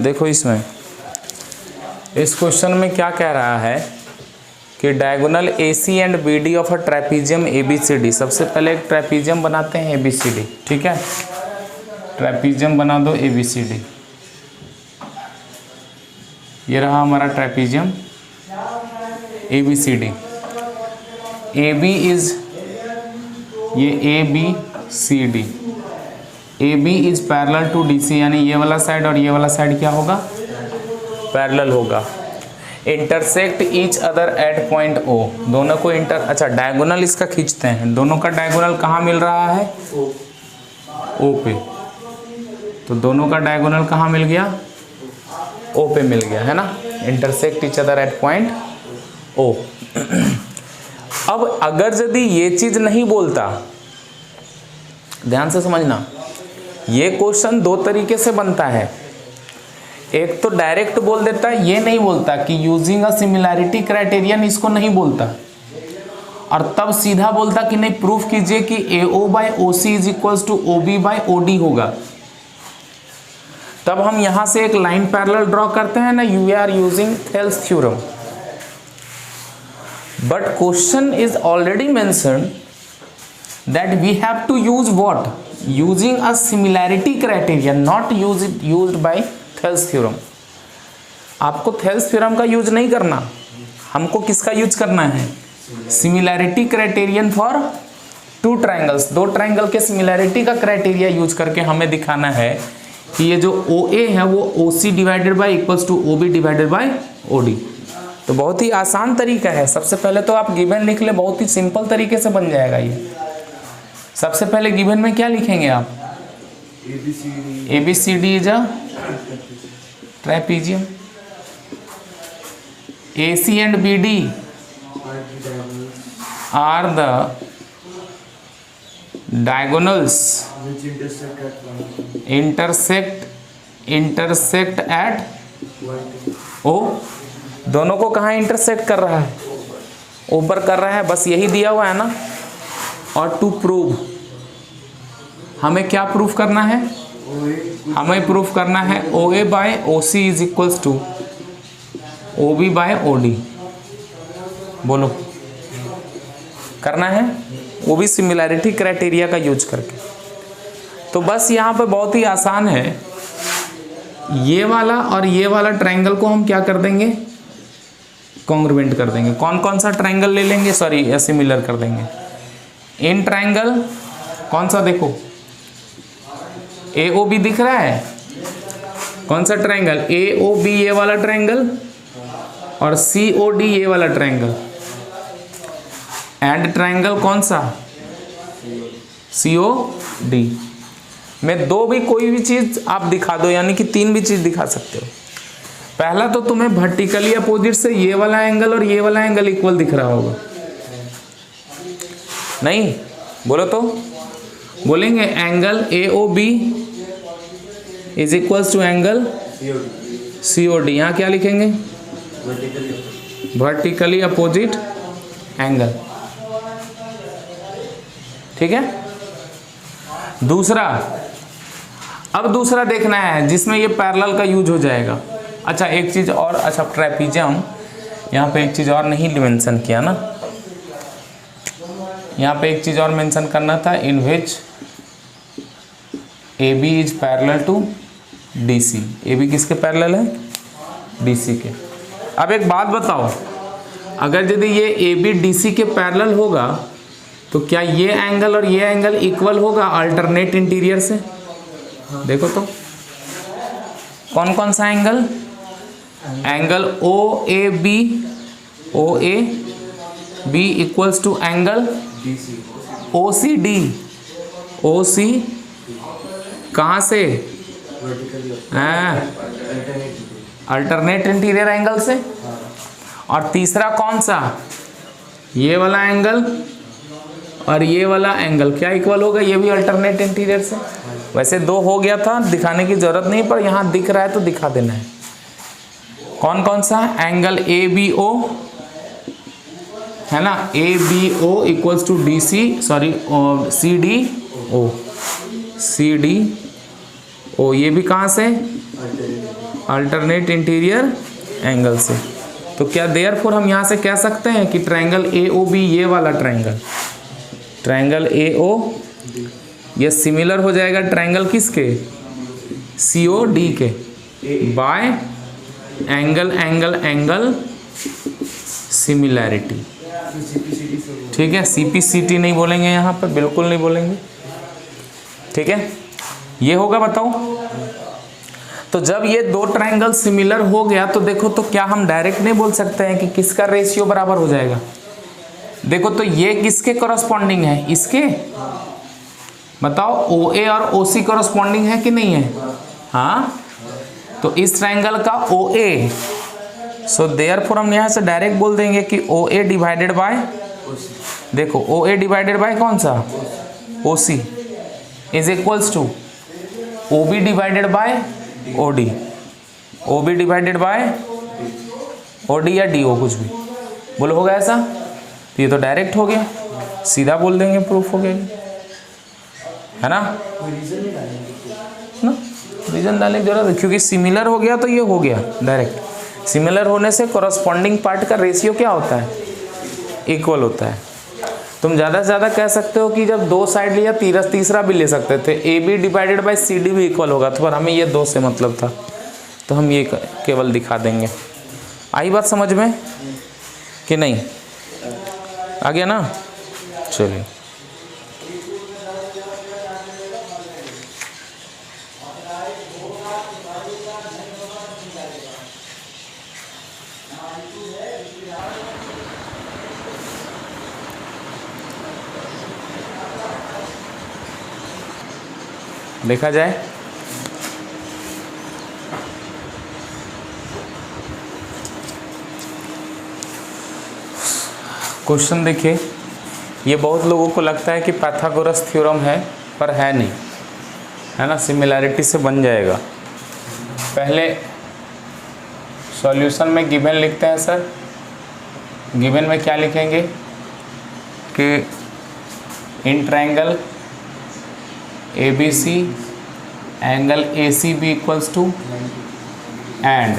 देखो इसमें इस क्वेश्चन में क्या कह रहा है कि diagonal AC and BD of a trapezium ABCD। सबसे पहले एक ट्रेपीजियम बनाते हैं ABCD, ठीक है। ट्रेपीजियम बना दो ABCD। ये रहा हमारा ट्रेपीजियम ABCD। AB इज ये ABCD। AB is parallel to DC, यानी ये वाला साइड और ये वाला साइड क्या होगा, पैरेलल होगा। Intersect each other at point O, दोनों को अच्छा डायगोनल इसका खींचते हैं। दोनों का डायगोनल कहाँ मिल रहा है, O पे। तो दोनों का डायगोनल कहाँ मिल गया, O पे मिल गया, है ना। Intersect each other at point O। अब अगर यदि ये चीज नहीं बोलता, ध्यान से समझना, ये क्वेश्चन दो तरीके से बनता है। एक तो डायरेक्ट बोल देता है, ये नहीं बोलता कि यूजिंग अ सिमिलैरिटी क्राइटेरियन, इसको नहीं बोलता, और तब सीधा बोलता कि नहीं प्रूफ कीजिए कि AO by OC is equals to OB by OD होगा। तब हम यहां से एक लाइन पैरेलल ड्रॉ करते हैं ना, you are using Thales theorem. But question is already mentioned that we have to use what, using a similarity criterion, not used by Thales theorem. आपको थेल्स थ्योरम का यूज नहीं करना, हमको किसका use करना है, similarity criterion for two triangles. दो triangle के सिमिलैरिटी का क्राइटेरिया यूज करके हमें दिखाना है कि ये जो OA है वो OC divided by equals to OB divided by OD। तो बहुत ही आसान तरीका है। सबसे पहले तो आप गिवन लिख ले, बहुत ही सिंपल तरीके से बन जाएगा ये। सबसे पहले गिवन में क्या लिखेंगे आप, ABCD is a trapezium, AC and BD are the diagonals intersect at O। दोनों को कहाँ इंटरसेक्ट कर रहा है, ऊपर कर रहा है, बस यही दिया हुआ है ना। और टू प्रूव, हमें क्या प्रूफ करना है, हमें प्रूफ करना है OA by OC is equals to OB by OD। बोलो, करना है वो भी सिमिलैरिटी क्राइटेरिया का यूज करके। तो बस यहाँ पे बहुत ही आसान है, ये वाला और ये वाला ट्रायंगल को हम क्या कर देंगे, कॉन्ग्रुएंट कर देंगे। कौन कौन सा ट्रायंगल ले लेंगे, सॉरी सिमिलर कर देंगे। इन ट्रायंगल कौन सा, देखो AOB दिख रहा है, कौन सा ट्रायंगल, AOB ये वाला ट्रायंगल और COD ये वाला ट्रायंगल। एंड ट्रायंगल कौन सा, COD। में दो भी कोई भी चीज आप दिखा दो, यानी कि तीन भी चीज दिखा सकते हो। पहला तो तुम्हें वर्टिकली अपोजिट से ये वाला एंगल और ये वाला एंगल इक्वल दिख रहा होगा, नहीं बोलो तो बोलेंगे angle AOB is equals to angle COD। यहाँ क्या लिखेंगे, वर्टिकली अपोजिट एंगल, ठीक है। दूसरा, अब दूसरा देखना है जिसमें ये पैरेलल का यूज हो जाएगा। अच्छा एक चीज और, अच्छा ट्रेपीजियम, यहाँ पे एक चीज और नहीं मेंशन किया ना, यहाँ पे एक चीज और मेंशन करना था, in which AB is parallel to DC। AB किसके पैरेलल है, DC के। अब एक बात बताओ, अगर यदि ये AB DC के पैरेलल होगा तो क्या ये एंगल और ये एंगल इक्वल होगा अल्टरनेट इंटीरियर से। देखो तो कौन कौन सा angle, angle OAB equals to angle OCD। OC कहाँ से, अल्टरनेट इंटीरियर एंगल से। और तीसरा कौन सा, ये वाला एंगल और ये वाला एंगल क्या इक्वल होगा, ये भी अल्टरनेट इंटीरियर से। वैसे दो हो गया था, दिखाने की जरूरत नहीं, पर यहाँ दिख रहा है तो दिखा देना है। कौन कौन सा, एंगल ABO है ना, ABO equals to DC, sorry CDO, ये भी कहाँ से, अल्टरनेट इंटीरियर एंगल से। तो क्या देयरफॉर हम यहाँ से कह सकते हैं कि ट्रायंगल AOB, ये वाला ट्रायंगल AO ये सिमिलर हो जाएगा ट्रायंगल किसके, COD के, bye angle angle angle similarity. ठीक है, CPCT नहीं बोलेंगे यहाँ पर, बिल्कुल नहीं बोलेंगे। ठीक है, ये होगा, बताओ। तो जब ये दो ट्रायंगल सिमिलर हो गया तो देखो, तो क्या हम डायरेक्ट नहीं बोल सकते हैं कि किसका रेशियो बराबर हो जाएगा। देखो तो ये किसके कॉरस्पॉन्डिंग है, इसके, बताओ। OA और OC कॉरस्पॉन्डिंग है कि नहीं है, हाँ। तो इस ट्रायंगल का OA, सो देयरफॉर हम यहाँ से डायरेक्ट बोल देंगे कि OA डिवाइडेड बाय, देखो OA डिवाइडेड बाय कौन सा, OC is equals to OB divided by OD, OB divided by OD या DO, कुछ भी बोलो, होगा ऐसा। तो ये तो डायरेक्ट हो गया, सीधा बोल देंगे, प्रूफ हो गया, है ना। रीजन डालने की जरूरत है, क्योंकि सिमिलर हो गया तो ये हो गया डायरेक्ट। सिमिलर होने से कॉरस्पॉन्डिंग पार्ट का रेशियो क्या होता है, इक्वल होता है। तुम ज़्यादा से ज़्यादा कह सकते हो कि जब दो साइड लिया, तीसरा भी ले सकते थे, AB डिवाइडेड बाय CD भी इक्वल होगा, तो पर हमें ये 2 से मतलब था, तो हम ये केवल दिखा देंगे। आई बात समझ में कि नहीं, आ गया ना। चलिए, देखा जाए। क्वेश्चन देखिए, ये बहुत लोगों को लगता है कि पाइथागोरस थ्योरम है, पर है नहीं, है ना। सिमिलैरिटी से बन जाएगा। पहले सॉल्यूशन में गिवन लिखते हैं सर। गिवन में क्या लिखेंगे कि in triangle ABC angle ACB equals to, and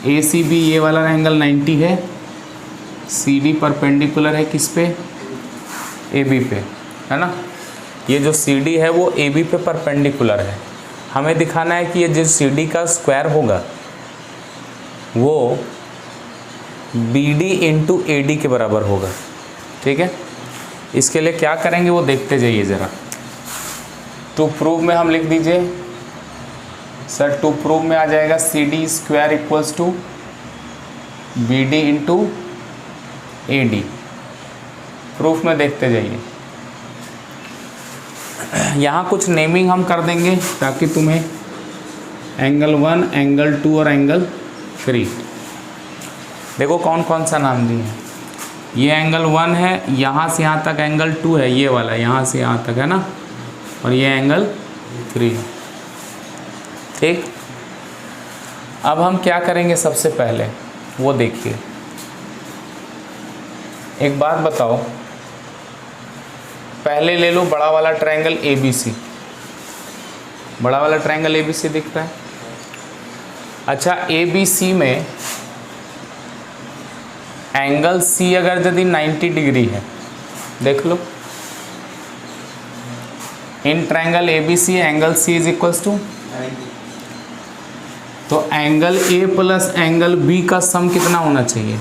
ACB ये वाला एंगल 90 है, CD परपेंडिकुलर है किस पे, AB पे, है ना। ये जो CD है वो AB पे परपेंडिकुलर है। हमें दिखाना है कि ये जो CD का स्क्वायर होगा वो BD इंटू AD के बराबर होगा। ठीक है, इसके लिए क्या करेंगे वो देखते जाइए ज़रा। टू प्रूव में हम लिख दीजिए सर, टू प्रूव में आ जाएगा CD square equals to BD into AD। Proof में देखते जाइए। यहाँ कुछ नेमिंग हम कर देंगे ताकि तुम्हें एंगल 1, एंगल 2 और एंगल 3, देखो कौन कौन सा नाम दिए हैं। ये एंगल 1 है, यहाँ से यहाँ तक एंगल 2 है, ये वाला यहाँ से यहाँ तक, है ना। और ये एंगल 3। ठीक, अब हम क्या करेंगे सबसे पहले वो देखिए। एक बात बताओ, पहले ले लो बड़ा वाला ट्रायंगल ABC। बड़ा वाला ट्रायंगल ABC दिख रहा है। अच्छा, ABC में एंगल C अगर यदि 90 डिग्री है, देख लो, in triangle ABC angle C is equals to, तो angle A plus angle B का सम कितना होना चाहिए,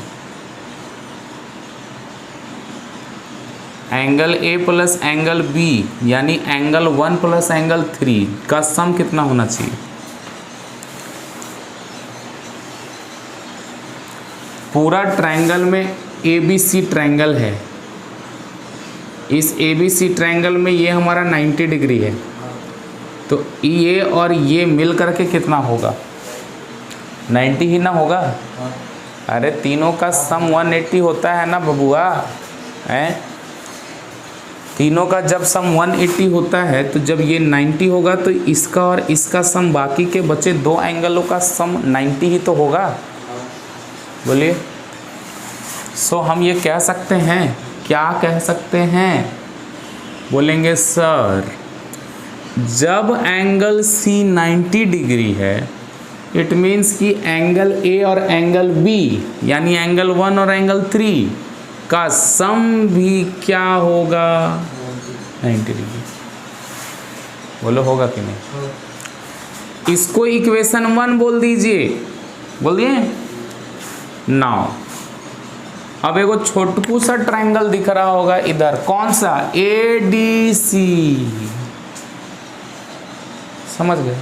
angle A plus angle B यानी एंगल 1 प्लस एंगल 3 का सम कितना होना चाहिए। पूरा ट्रायंगल में ABC ट्रायंगल है, इस ABC ट्रायंगल में ये हमारा 90 डिग्री है, तो ये और ये मिल करके कितना होगा, 90 ही ना होगा। अरे तीनों का सम 180 होता है ना बबुआ, हैं। तीनों का जब सम 180 होता है तो जब ये 90 होगा तो इसका और इसका सम, बाकी के बचे दो एंगलों का सम 90 ही तो होगा। बोलिए। सो हम ये कह सकते हैं, क्या कह सकते हैं, बोलेंगे सर जब एंगल C 90 डिग्री है इट मीन्स कि एंगल ए और एंगल बी यानी एंगल 1 और एंगल 3 का सम भी क्या होगा 90 डिग्री। बोलो होगा कि नहीं। इसको इक्वेशन 1 बोल दीजिए, बोल दिए। नाउ अब एगो छोटकू सा ट्रायंगल दिख रहा होगा इधर, कौन सा, ADC, समझ गए।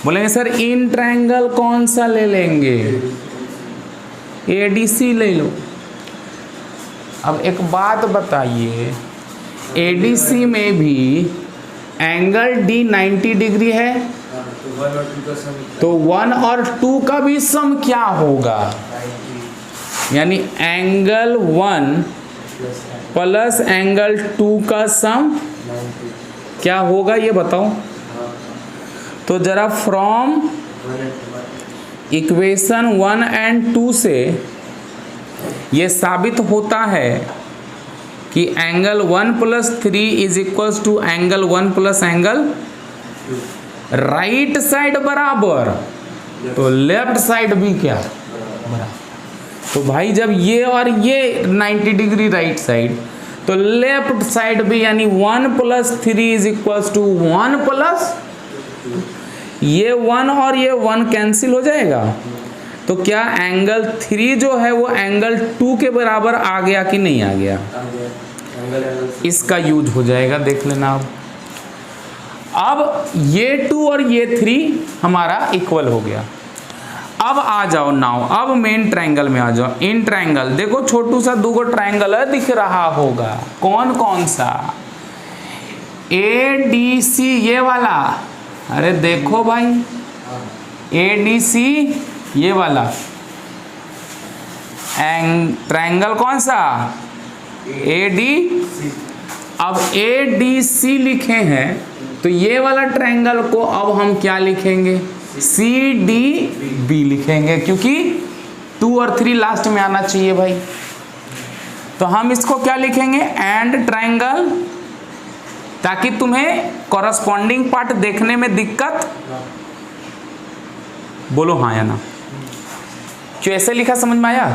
बोलेंगे सर इन ट्रायंगल कौन सा ले लेंगे, ADC ले लो। अब एक बात बताइए, ADC में भी एंगल D 90 डिग्री है, तो 1 और 2 का भी सम क्या होगा, यानी एंगल 1 प्लस एंगल 2 का सम क्या होगा ये बताओ। तो जरा फ्रॉम इक्वेशन 1 एंड 2 से ये साबित होता है कि angle 1 plus 3 is equals to angle 1 plus angle right side बराबर, तो लेफ्ट साइड भी क्या बराबर। तो भाई जब ये और ये 90 डिग्री राइट साइड, तो लेफ्ट साइड भी यानी 1 plus 3 is equals to 1 plus, ये 1 और ये 1 कैंसिल हो जाएगा। तो क्या एंगल 3 जो है वो एंगल 2 के बराबर आ गया कि नहीं आ गया, इसका यूज हो जाएगा, देख लेना। अब ये 2 और ये 3 हमारा इक्वल हो गया। अब आ जाओ नाउ, अब मेन ट्रायंगल में आ जाओ। इन ट्रायंगल देखो छोटू सा 2 ट्रायंगल है दिख रहा होगा, कौन कौन सा, ADC ये वाला, अरे देखो भाई ADC ये वाला ट्रायंगल कौन सा, ADC। अब ADC लिखे हैं तो ये वाला ट्रायंगल को अब हम क्या लिखेंगे, CDB लिखेंगे, क्योंकि 2 और 3 लास्ट में आना चाहिए भाई। तो हम इसको क्या लिखेंगे, एंड ट्रायंगल, ताकि तुम्हें कॉरस्पॉन्डिंग पार्ट देखने में दिक्कत, बोलो हाँ या ना। क्यों ऐसे लिखा समझ में आया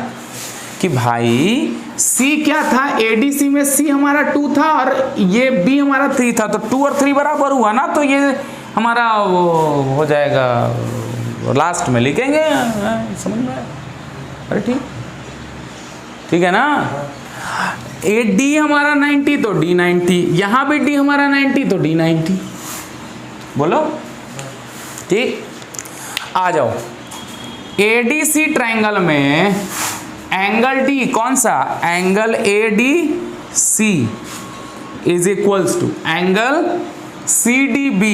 कि भाई C क्या था, ADC में C हमारा 2 था और ये B हमारा 3 था, तो 2 और 3 बराबर हुआ ना, तो ये हमारा वो हो जाएगा, लास्ट में लिखेंगे, समझ में आया। अरे ठीक है ना। AD हमारा 90 तो D 90, यहाँ भी D हमारा 90 तो D 90, बोलो ठीक। आ जाओ ADC ट्रायंगल में एंगल D कौन सा, angle ADC is equals to angle CDB,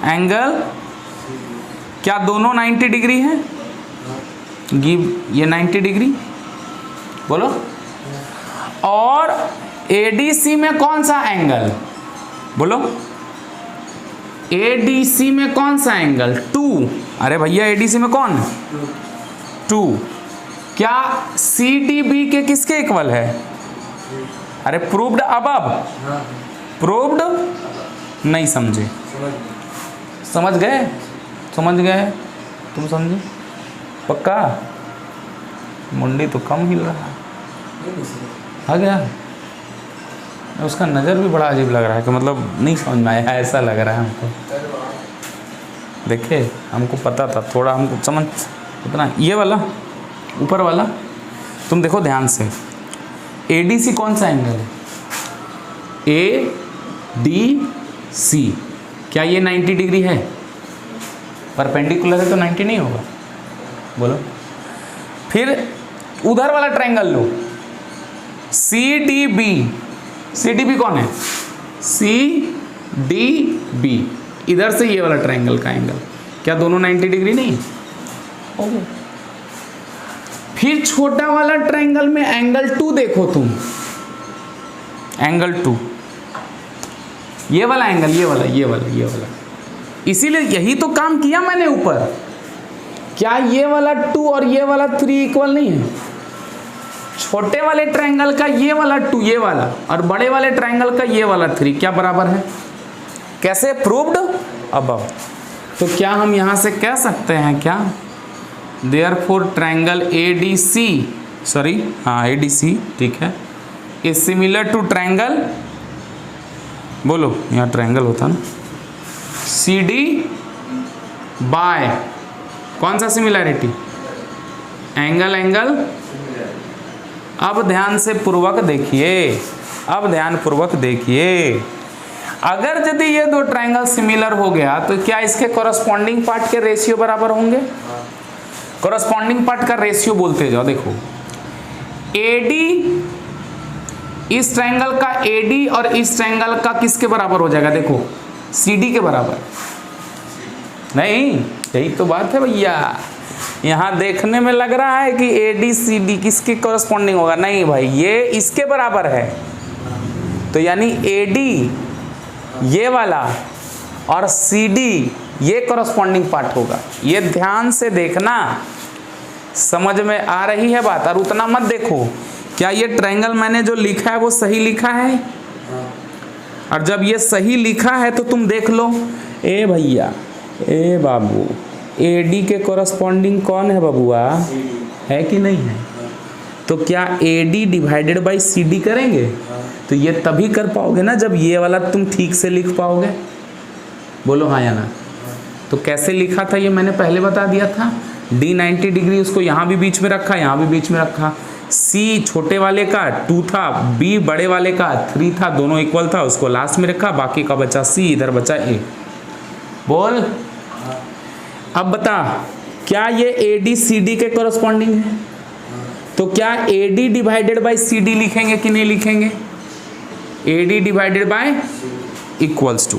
angle क्या दोनों 90 डिग्री है, गिव ये 90 डिग्री, बोलो। और ADC में कौन सा एंगल, बोलो, ADC में कौन सा एंगल, 2। अरे भैया ADC में कौन, 2। क्या CDB के किसके इक्वल है, अरे प्रूव्ड अबव, प्रूव्ड नहीं समझे, समझ गए, समझ गए, तुम समझे पक्का, मुंडी तो कम हिल रहा है, आ गया। उसका नज़र भी बड़ा अजीब लग रहा है कि मतलब नहीं समझ में आया, ऐसा लग रहा है हमको। देखिए हमको पता था थोड़ा, हमको समझ उतना, ये वाला ऊपर वाला तुम देखो ध्यान से, ADC कौन सा एंगल है, ADC, क्या ये 90 डिग्री है, परपेंडिकुलर है तो 90 नहीं होगा, बोलो। फिर उधर वाला ट्रायंगल लो, CDB, CDB कौन है, CDB, इधर से ये वाला ट्रायंगल का एंगल, क्या दोनों 90 डिग्री नहीं हो गया। फिर छोटा वाला ट्रायंगल में एंगल 2 देखो तुम, एंगल 2, ये वाला एंगल, ये वाला, ये वाला, ये वाला, इसीलिए यही तो काम किया मैंने ऊपर। क्या ये वाला 2 और ये वाला 3 इक्वल नहीं है, छोटे वाले ट्रायंगल का ये वाला 2, ये वाला, और बड़े वाले ट्रायंगल का ये वाला 3 क्या बराबर है, कैसे, प्रूव्ड अबव। तो क्या हम यहां से कह सकते हैं क्या देयरफॉर ट्रायंगल ADC, सॉरी हाँ ADC ठीक है, इज सिमिलर टू ट्रायंगल, बोलो यहाँ ट्रायंगल होता ना, CD बाय कौन सा सिमिलैरिटी, एंगल एंगल। अब ध्यान से पूर्वक देखिए, अब ध्यान पूर्वक देखिए, अगर यदि ये दो ट्रायंगल सिमिलर हो गया तो क्या इसके कॉरस्पॉन्डिंग पार्ट के रेशियो बराबर होंगे। कॉरस्पॉन्डिंग पार्ट का रेशियो बोलते जाओ, देखो AD, इस ट्रायंगल का AD और इस ट्रायंगल का किसके बराबर हो जाएगा, देखो CD के बराबर। नहीं, यही तो बात है भैया, यहाँ देखने में लग रहा है कि AD CD किसके कॉरस्पॉन्डिंग होगा, नहीं भाई ये इसके बराबर है। तो यानी AD ये वाला और CD ये कॉरस्पॉन्डिंग पार्ट होगा। ये ध्यान से देखना, समझ में आ रही है बात। और उतना मत देखो, क्या ये ट्रायंगल मैंने जो लिखा है वो सही लिखा है, और जब ये सही लिखा है तो तुम देख लो, ए भैया ए बाबू AD के कॉरस्पॉन्डिंग कौन है बबुआ, है कि नहीं है। तो क्या AD डिवाइडेड बाई CD करेंगे, तो ये तभी कर पाओगे ना जब ये वाला तुम ठीक से लिख पाओगे, बोलो हाँ या ना। तो कैसे लिखा था ये मैंने पहले बता दिया था, D 90 डिग्री, उसको यहाँ भी बीच में रखा, यहाँ भी बीच में रखा, C छोटे वाले का 2 था, B बड़े वाले का 3 था, दोनों इक्वल था, उसको लास्ट में रखा, बाकी का बचा C, इधर बचा A। बोल अब बता, क्या ये AD CD के कॉरस्पॉन्डिंग है, तो क्या AD डिवाइडेड बाई CD लिखेंगे कि नहीं लिखेंगे, AD divided by equals to,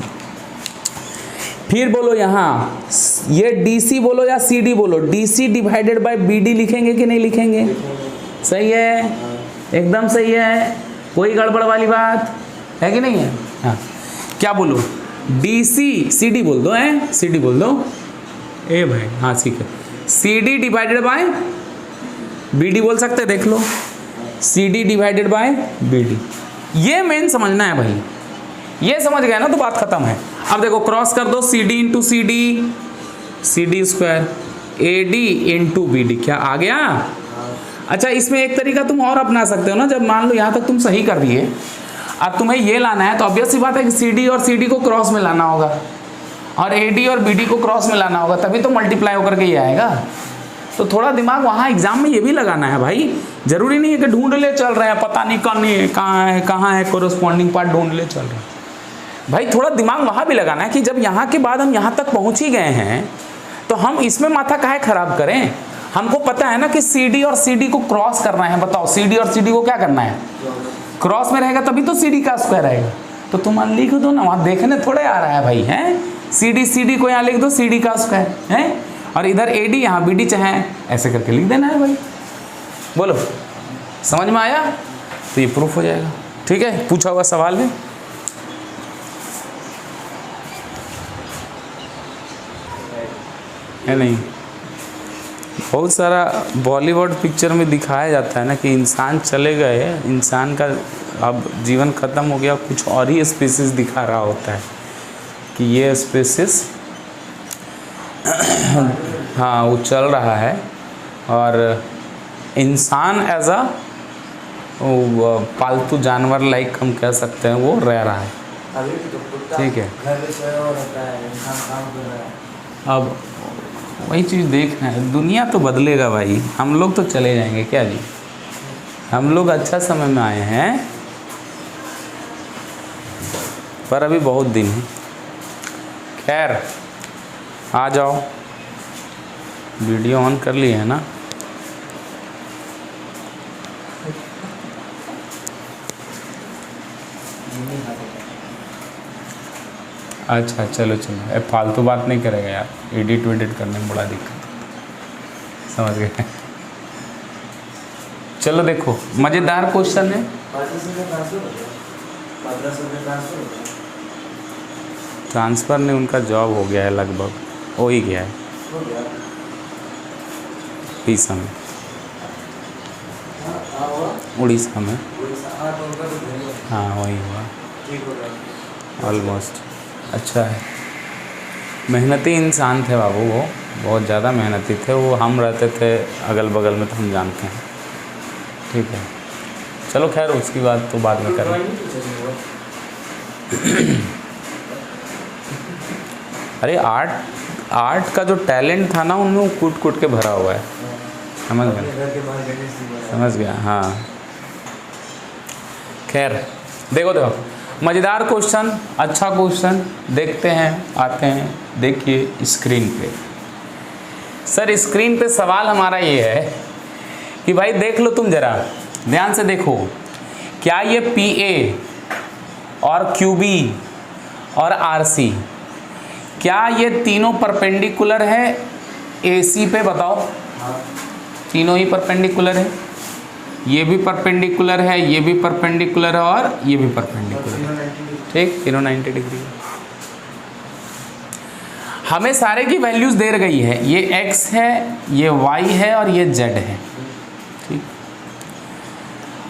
फिर बोलो यहाँ ये DC बोलो या CD बोलो, DC डिवाइडेड बाय BD लिखेंगे कि नहीं लिखेंगे, सही है, एकदम सही है, कोई गड़बड़ वाली बात है कि नहीं है। हाँ क्या बोलो, DC CD बोल दो, है CD बोल दो, ए भाई हाँ ठीक है, CD डिवाइडेड बाय BD बोल सकते हैं, देख लो CD डिवाइडेड बाय BD, ये मेन समझना है भाई, ये समझ गया ना तो बात खत्म है। अब देखो क्रॉस कर दो, CD into CD square, AD into BD, क्या आ गया। अच्छा इसमें एक तरीका तुम और अपना सकते हो ना, जब मान लो यहाँ तक तुम सही कर दिए, अब तुम्हें ये लाना है तो ऑब्वियस सी बात है कि CD और CD को क्रॉस में लाना होगा, और AD और BD को क्रॉस में लाना होगा, तभी तो मल्टीप्लाई होकर के ये आएगा। तो थोड़ा दिमाग वहाँ एग्जाम में ये भी लगाना है भाई, जरूरी नहीं है कि ढूंढ ले चल रहे हैं, पता नहीं कहाँ है कोरस्पॉन्डिंग पार्ट ढूंढ ले चल रहे हैं भाई, थोड़ा दिमाग वहाँ भी लगाना है कि जब यहाँ के बाद हम यहाँ तक पहुँच ही गए हैं तो हम इसमें माथा काहे खराब करें। हमको पता है ना कि CD और CD को क्रॉस करना है, बताओ CD और CD को क्या करना है, क्रॉस में रहेगा तभी तो CD का स्क्वायर रहेगा। तो तुम लिख दो ना, वहाँ देखने थोड़े आ रहा है भाई, है CD को यहाँ लिख दो CD का स्क्वायर है, और इधर AD यहाँ BD चाहे ऐसे करके लिख देना है भाई। बोलो समझ में आया, तो ये प्रूफ हो जाएगा। ठीक है, पूछा हुआ सवाल है नहीं। बहुत सारा बॉलीवुड पिक्चर में दिखाया जाता है ना कि इंसान चले गए, इंसान का अब जीवन ख़त्म हो गया, कुछ और ही स्पीसीज दिखा रहा होता है कि ये स्पीसीज हाँ वो चल रहा है, और इंसान एज अ पालतू जानवर लाइक हम कह सकते हैं वो रह रहा है। ठीक है, अब वही चीज़ देखना है, दुनिया तो बदलेगा भाई, हम लोग तो चले जाएंगे क्या जी, हम लोग अच्छा समय में आए हैं, पर अभी बहुत दिन है। खैर आ जाओ, वीडियो ऑन कर लिए है ना। अच्छा चलो चलो, फालतू बात नहीं करेगा यार, एडिट करने में बड़ा दिक्कत, समझ गए। चलो देखो मज़ेदार क्वेश्चन है। ट्रांसफ़र नहीं, उनका जॉब हो गया है, लगभग हो ही गया है उड़ीसा में, उड़ीसा में हाँ वही हुआ ऑलमोस्ट। अच्छा है, मेहनती इंसान थे बाबू वो, बहुत ज़्यादा मेहनती थे वो, हम रहते थे अगल बगल में तो हम जानते हैं। ठीक है, चलो खैर उसकी बात तो बाद में करें। अरे आर्ट का जो टैलेंट था ना उनमें कूट कूट के भरा हुआ है, समझ गया। हाँ खैर देखो मज़ेदार क्वेश्चन, अच्छा क्वेश्चन, देखते हैं, आते हैं। देखिए स्क्रीन पे, सर स्क्रीन पे सवाल हमारा ये है कि भाई देख लो, तुम जरा ध्यान से देखो, क्या ये PA और QB और RC, क्या ये तीनों परपेंडिकुलर है AC पे? बताओ। तीनों ही परपेंडिकुलर है, ये भी परपेंडिकुलर है, ये भी परपेंडिकुलर है और ये भी परपेंडिकुलर है। ठीक, तीनों 90 डिग्री। हमें सारे की वैल्यूज दे गई है, ये x है, ये y है और ये z है। ठीक,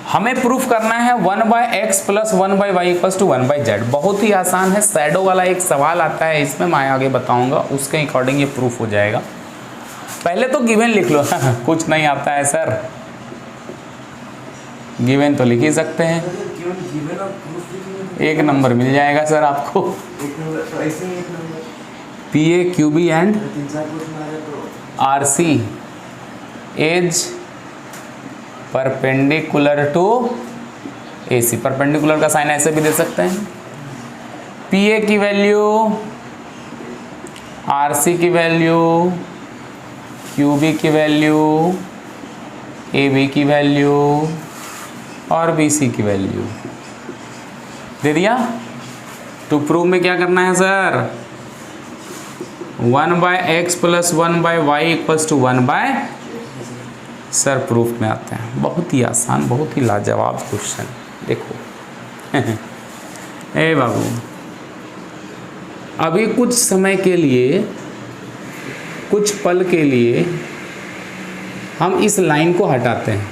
हमें प्रूफ करना है 1/x + 1/y = 1/z। बहुत ही आसान है, शैडो वाला एक सवाल आता है इसमें, मैं आगे बताऊंगा, उसके अकॉर्डिंग ये प्रूफ हो जाएगा। पहले तो गिवन लिख लो। कुछ नहीं आता है सर, गिवन तो लिख ही सकते हैं, एक नंबर मिल जाएगा सर आपको। PA QB and RC is perpendicular to AC। Perpendicular का साइन ऐसे भी दे सकते हैं, PA की वैल्यू, RC की वैल्यू, QB की वैल्यू, AB की वैल्यू और BC की वैल्यू दे दिया। टू प्रूव में क्या करना है sir? 1/x + 1/y = 1/, sir proof में आते हैं। बहुत ही आसान, बहुत ही लाजवाब क्वेश्चन। देखो ए बाबू, अभी कुछ समय के लिए, कुछ पल के लिए हम इस लाइन को हटाते हैं,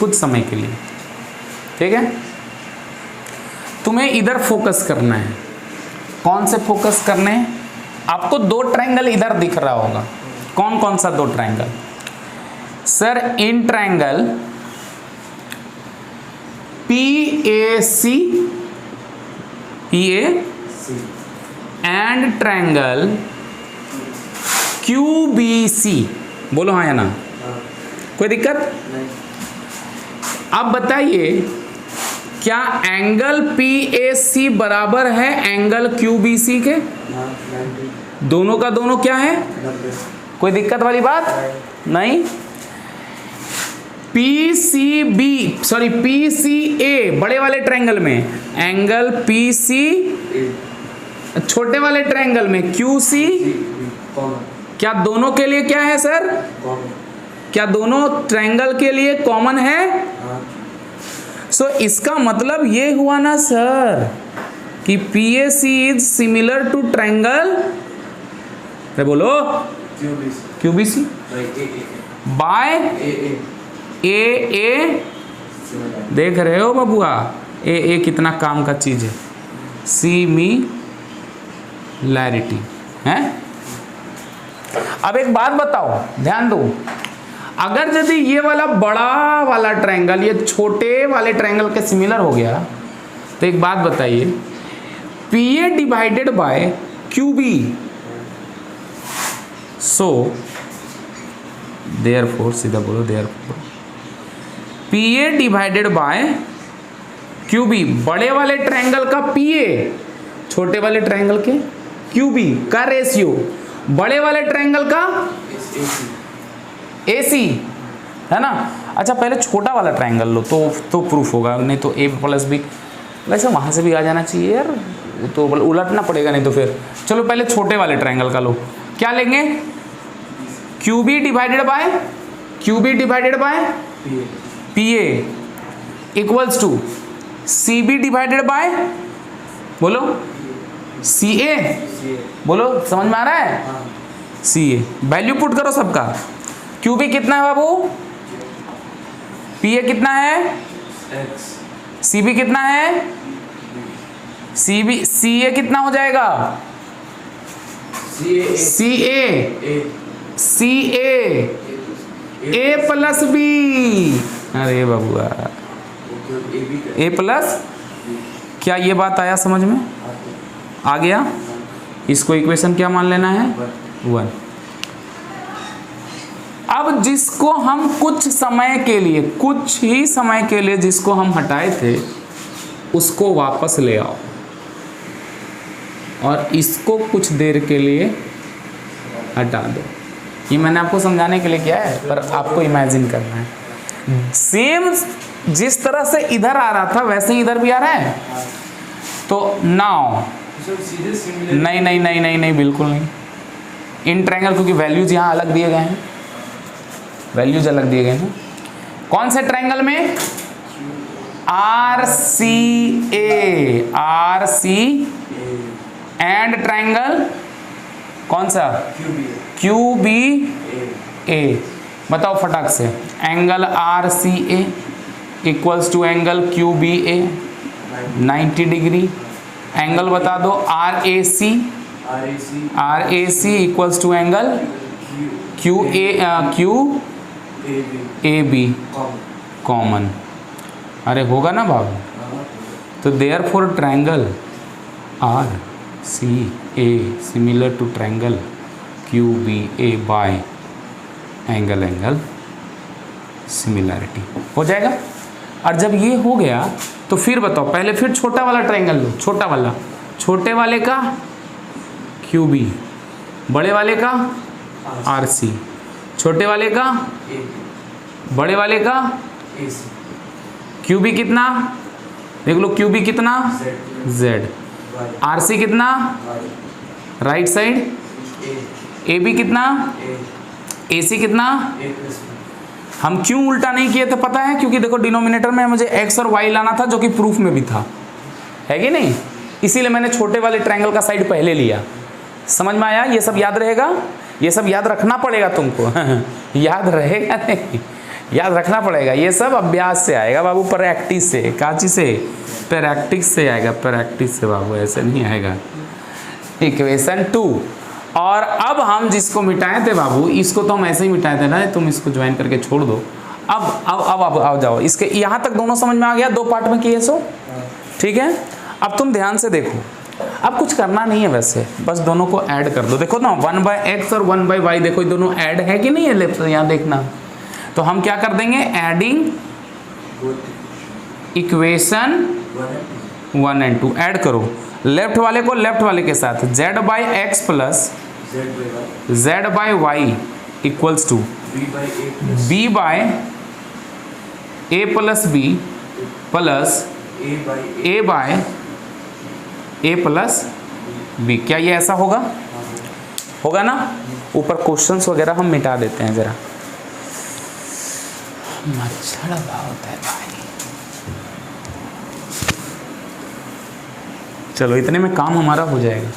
कुछ समय के लिए। ठीक है, तुम्हें इधर फोकस करना है। कौन से फोकस करने हैं? आपको दो ट्रायंगल इधर दिख रहा होगा। कौन कौन सा दो triangle? Sir in triangle PAC and triangle QBC। बोलो हाँ या ना? कोई दिक्कत? अब बताइए, क्या एंगल PAC बराबर है एंगल QBC के? दोनों का दोनों क्या है? कोई दिक्कत वाली बात नहीं। PCA बड़े वाले ट्रायंगल में, एंगल PC छोटे वाले ट्रायंगल में QC, क्या दोनों के लिए क्या है सर? क्या दोनों ट्रायंगल के लिए कॉमन है? सो इसका मतलब ये हुआ ना सर कि PAC is similar to triangle, बोलो QBC बाय AA। देख रहे हो बबुआ, AA कितना काम का चीज है, सिमिलैरिटी है। अब एक बात बताओ, ध्यान दो, अगर यदि ये वाला बड़ा वाला ट्रायंगल ये छोटे वाले ट्रायंगल के सिमिलर हो गया, तो एक बात बताइए, PA divided by QB, so therefore, सीधा बोलो therefore, PA divided by QB, बड़े वाले ट्रायंगल का PA, छोटे वाले ट्रायंगल के QB का रेशियो, बड़े वाले ट्रायंगल का AC, है ना। अच्छा पहले छोटा वाला ट्रायंगल लो तो प्रूफ होगा, नहीं तो A + B। वैसे वहाँ से भी आ जाना चाहिए यार, वो तो उलटना पड़ेगा नहीं तो फिर। चलो पहले छोटे वाले ट्रायंगल का लो, क्या लेंगे? QB divided by PA equals to CB divided by, बोलो CA, बोलो समझ में आ रहा है? CA वैल्यू पुट करो सबका। QB कितना है बाबू? PA कितना है? X। CB कितना है? CA कितना हो जाएगा? ए प्लस बी। अरे बबुआ, ए प्लस, क्या ये बात आया समझ में? आ गया? इसको इक्वेशन क्या मान लेना है? 1। अब जिसको हम कुछ समय के लिए, कुछ ही समय के लिए जिसको हम हटाए थे उसको वापस ले आओ, और इसको कुछ देर के लिए हटा दो। ये मैंने आपको समझाने के लिए किया है, पर आपको इमेजिन करना है। सेम जिस तरह से इधर आ रहा था वैसे ही इधर भी आ रहा है। तो नाउ नहीं नहीं नहीं नहीं नहीं, बिल्कुल नहीं। इन ट्रायंगल, क्योंकि वैल्यूज यहाँ अलग दिए गए हैं, वैल्यूज अलग दिए गए हैं। कौन से ट्रायंगल में? आर सी एंड ट्रायंगल कौन सा? Q B A. बताओ फटाक से, angle R C A equals to angle Q B A 90 degree. Angle बता दो R A C equals to angle Q A B common. अरे होगा ना बाबू? तो therefore triangle R C A similar to triangle Q B A by angle similarity हो जाएगा। और जब ये हो गया तो फिर बताओ, पहले फिर छोटा वाला ट्रायंगल लो, छोटा वाला, छोटे वाले का क्यू बी, बड़े वाले का आर सी, छोटे वाले का बड़े वाले का क्यू बी कितना? देख लो, क्यू बी कितना? जेड। आर सी कितना? Right side. ए बी कितना? ए सी कितना? हम क्यों उल्टा नहीं किए थे पता है? क्योंकि देखो डिनोमिनेटर में मुझे एक्स और वाई लाना था, जो कि प्रूफ में भी था, है कि नहीं? इसीलिए मैंने छोटे वाले ट्रायंगल का साइड पहले लिया। समझ में आया? ये सब याद रहेगा, ये सब याद रखना पड़ेगा तुमको। याद रहेगा नहीं, याद रखना पड़ेगा। ये सब अभ्यास से आएगा बाबू, प्रैक्टिस से। काची से? प्रैक्टिस से आएगा, प्रैक्टिस से बाबू, ऐसे नहीं आएगा। इक्वेशन 2। और अब हम जिसको मिटाए थे बाबू, इसको तो हम ऐसे ही मिटाए थे ना, तुम इसको ज्वाइन करके छोड़ दो। अब जाओ, इसके यहाँ तक दोनों समझ में आ गया? 2 पार्ट में किए सो, ठीक है। अब तुम ध्यान से देखो, अब कुछ करना नहीं है वैसे, बस दोनों को ऐड कर दो। देखो ना, 1/x और 1/y, देखो ये दोनों ऐड है कि नहीं है? लेफ्ट यहाँ देखना। तो हम क्या कर देंगे? एडिंग इक्वेशन 1 और 2 ऐड करो। लेफ्ट वाले को लेफ्ट वाले के साथ, z/x plus z/y equals to b/a plus b plus a plus b। क्या ये ऐसा होगा? होगा ना? ऊपर क्वेश्चंस वगैरह हम मिटा देते हैं जरा। मच्छर बहुत है भाई। चलो इतने में काम हमारा हो जाएगा।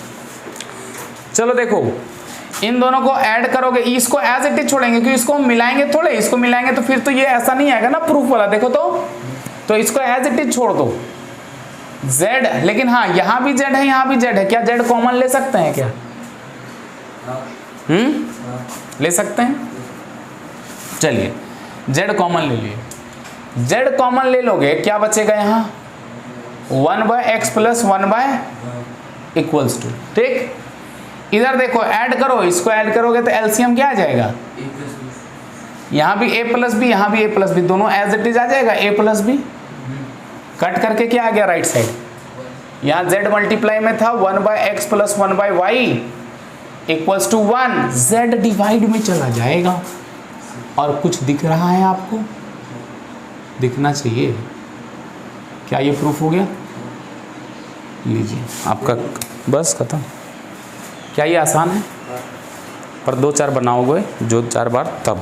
चलो देखो, इन दोनों को ऐड करोगे, इसको एज इट इज छोड़ेंगे क्योंकि इसको हम मिलाएंगे थोड़े, इसको मिलाएंगे तो फिर तो ये ऐसा नहीं आएगा ना प्रूफ वाला। देखो तो इसको एज इट इज छोड़ दो। z, लेकिन हाँ यहाँ भी z है, यहाँ भी z है। क्या z कॉमन ले सकते हैं क्या? ले सकते हैं। चलिए z कॉमन ले लिए। z कॉमन ले लोगे, क्या बचेगा यहाँ? 1/x प्लस 1/, इक्वल्स टू, ठीक। इधर देखो, ऐड करो, इसको ऐड करोगे तो एलसीएम क्या आ जाएगा? यहाँ भी a प्लस बी, यहाँ भी a प्लस बी, दोनों एज इट इज आ जाएगा, a प्लस बी। कट करके क्या आ गया राइट साइड? यहाँ z मल्टीप्लाई में था 1/x plus 1/y equals to 1, z divide में चला जाएगा। और कुछ दिख रहा है आपको? दिखना चाहिए। क्या ये प्रूफ हो गया? लीजिए आपका, बस खत्म। क्या ये आसान है? पर 2-4 बनाओगे जो 4 बार तब।